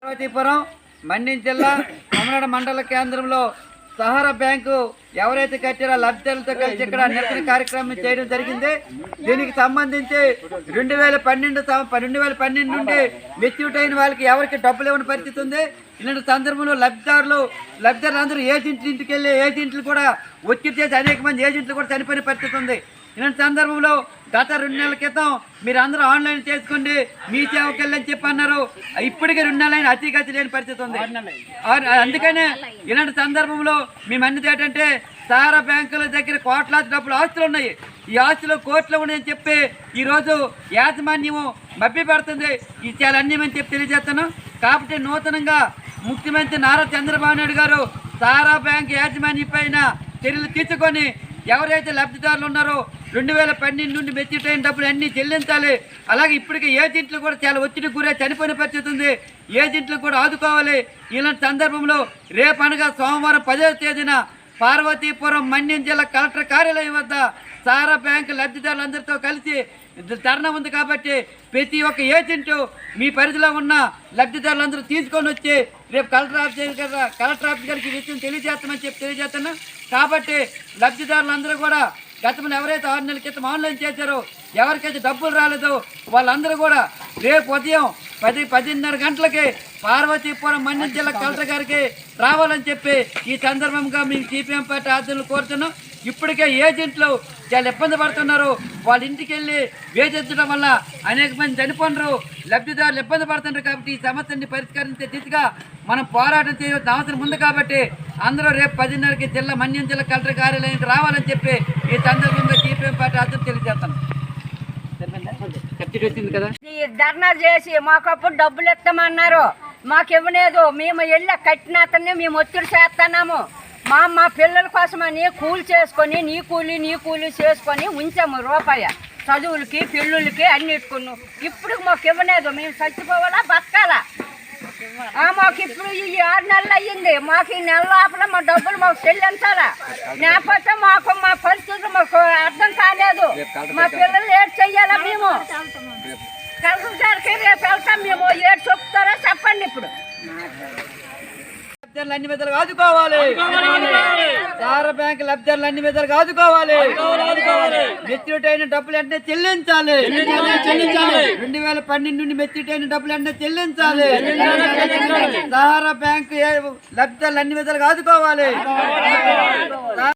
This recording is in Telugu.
పార్వతీపురం మన్యం జిల్లా కొమరడ మండల కేంద్రంలో సహారా బ్యాంకు ఎవరైతే కట్టారో లబ్ధిదారులతో కలిసి ఇక్కడ నిరసన కార్యక్రమం చేయడం జరిగింది. దీనికి సంబంధించి 2012 నుండి మెచ్యూరిటీ అయిన వాళ్ళకి ఎవరికి డబ్బులు ఇవ్వని పరిస్థితి ఉంది. ఇలాంటి సందర్భంలో లబ్ధిదారులందరూ ఏజెంట్ల ఇంటికి వెళ్ళి ఏజెంట్లు కూడా ఒత్తిడి చేసి అనేక మంది ఏజెంట్లు కూడా చనిపోయిన పరిస్థితి ఉంది. ఇలాంటి సందర్భంలో గత 2 నెలల క్రితం మీరు అందరూ ఆన్లైన్ చేసుకోండి మీ సేవకి వెళ్ళని చెప్పి అన్నారు. ఇప్పటికే 2 నెలలైన అతిగతి లేని పరిస్థితి ఉంది. అందుకనే ఇలాంటి సందర్భంలో మేము అన్నది ఏంటంటే సహారా బ్యాంకుల దగ్గర కోట్లాది డబ్బులు ఆస్తులు ఉన్నాయి. ఈ ఆస్తులు కోట్లు ఉన్నాయని చెప్పి ఈరోజు యాజమాన్యము మభ్య పెడుతుంది. ఈ చాలా అన్యమని చెప్పి తెలియజేస్తాను. కాబట్టి నూతనంగా ముఖ్యమంత్రి నారా చంద్రబాబు నాయుడు గారు సహారా బ్యాంక్ యాజమాన్యం పైన చర్యలు తీసుకొని ఎవరైతే లబ్ధిదారులు ఉన్నారో 2012 నుండి మెచ్యూరిటీ అయిన డబ్బులు అన్నీ చెల్లించాలి. అలాగే ఇప్పటికే ఏజెంట్లు కూడా చాలా ఒత్తిడికి గురై చనిపోయిన పరిస్థితి ఉంది. ఏజెంట్లు కూడా ఆదుకోవాలి. ఇలాంటి సందర్భంలో రేపు అనగా సోమవారం 10వ తేదీన పార్వతీపురం మన్యం జిల్లా కలెక్టర్ కార్యాలయం వద్ద సహారా బ్యాంకు లబ్ధిదారులందరితో కలిసి ధర్నా ఉంది. కాబట్టి ప్రతి ఒక్క ఏజెంటు మీ పరిధిలో ఉన్న లబ్ధిదారులందరూ తీసుకొని వచ్చి రేపు కలెక్టర్ ఆఫీస్ గారికి విషయం తెలియజేస్తామని చెప్పి తెలియజేస్తున్నా. కాబట్టి లబ్ధిదారులందరూ కూడా గతంలో ఎవరైతే 6 నెలల క్రితం ఆన్లైన్ చేశారో ఎవరికైతే డబ్బులు రాలేదో వాళ్ళందరూ కూడా రేపు ఉదయం 10-10:30 గంటలకి పార్వతీపురం మన్యం జిల్లా కలెక్టర్ గారికి రావాలని చెప్పి ఈ సందర్భంగా మేము సిపిఎం పార్టీ ఆధ్వర్యంలో కోరుతున్నాం. ఇప్పటికే ఏజెంట్లు చాలా ఇబ్బంది పడుతున్నారు. వాళ్ళ ఇంటికి వెళ్ళి వేధించడం వల్ల అనేక మంది చనిపోయినారు, లబ్ధిదారులు ఇబ్బంది పడుతున్నారు. కాబట్టి ఈ సమస్యని పరిష్కరించే దిశగా మనం పోరాటం చేయాల్సిన అవసరం ఉంది. కాబట్టి అందరూ రేపు 10:30కి మన్యం జిల్లా కలెక్టర్ కార్యాలయానికి రావాలని చెప్పి ఈ సందర్భంగా సిపిఎం పార్టీ ఆధ్వర్యం తెలియజేస్తాను. ధర్నా చేసి మాకప్పుడు డబ్బులు ఇస్తామన్నారు, మాకు ఇవ్వలేదు. మేము వెళ్ళి కట్టిన అతన్ని మేము ఒత్తిడి చేస్తున్నాము. మా పిల్లల కోసమని కూలి చేసుకొని నీ కూలి చేసుకొని ఉంచాము రూపాయి చదువులకి పెళ్ళిళ్ళకి అన్నిటికున్నాం. ఇప్పుడు మాకు ఇవ్వలేదు. మేము చచ్చిపోవాలా బతకాలా? మాకు ఇప్పుడు ఈ 6 నెలలు అయ్యింది. మాకు ఈ నెల లోపల మా డబ్బులు మాకు చెల్లించాలా? లేకపోతే మాకు మా పరిస్థితులు మాకు అర్థం కాలేదు. మా పిల్లలు ఏడు చెయ్యాలా? మేము కలెక్టర్ గారికి రేపు వెళ్తాం. మేము ఏడు చెప్తారో చెప్పండి. ఇప్పుడు అన్ని విధాలుగా ఆదుకోవాలి. సహారా బ్యాంక్ లబ్ధిదారులు అన్ని విధాలుగా ఆదుకోవాలి. మెచ్యూరిటీ అయిన డబ్బులు వెంటనే చెల్లించాలి. 2012 నుండి మెచ్యూరిటీ అయిన డబ్బులు వెంటనే చెల్లించాలి. సహారా బ్యాంక్ లబ్ధిదారులు అన్ని విధాలుగా ఆదుకోవాలి.